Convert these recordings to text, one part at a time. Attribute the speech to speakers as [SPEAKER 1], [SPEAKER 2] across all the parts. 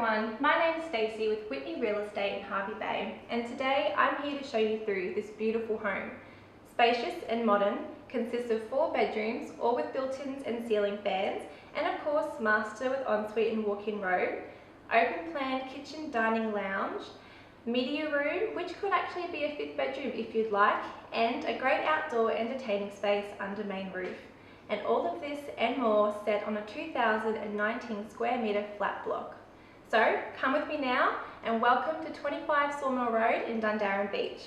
[SPEAKER 1] everyone, my name is Stacey with Whitney Real Estate in Hervey Bay, and today I'm here to show you through this beautiful home. Spacious and modern, consists of 4 bedrooms, all with built-ins and ceiling fans, and of course master with ensuite and walk-in robe, open plan kitchen dining lounge, media room, which could actually be a 5th bedroom if you'd like, and a great outdoor entertaining space under main roof. And all of this and more set on a 2019 square metre flat block. So come with me now and welcome to 25 Sawmill Road in Dundowran Beach.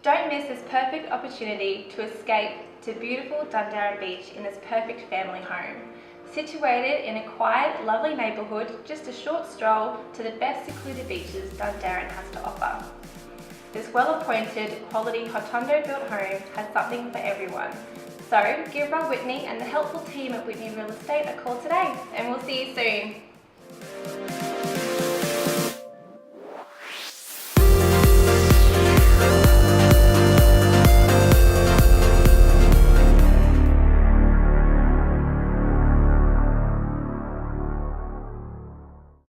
[SPEAKER 1] Don't miss this perfect opportunity to escape to beautiful Dundowran Beach in this perfect family home. Situated in a quiet, lovely neighbourhood, just a short stroll to the best secluded beaches Dundowran has to offer. This well-appointed, quality Hotondo-built home has something for everyone. So give Whitney and the helpful team at Whitney Real Estate a call today, and we'll see you soon.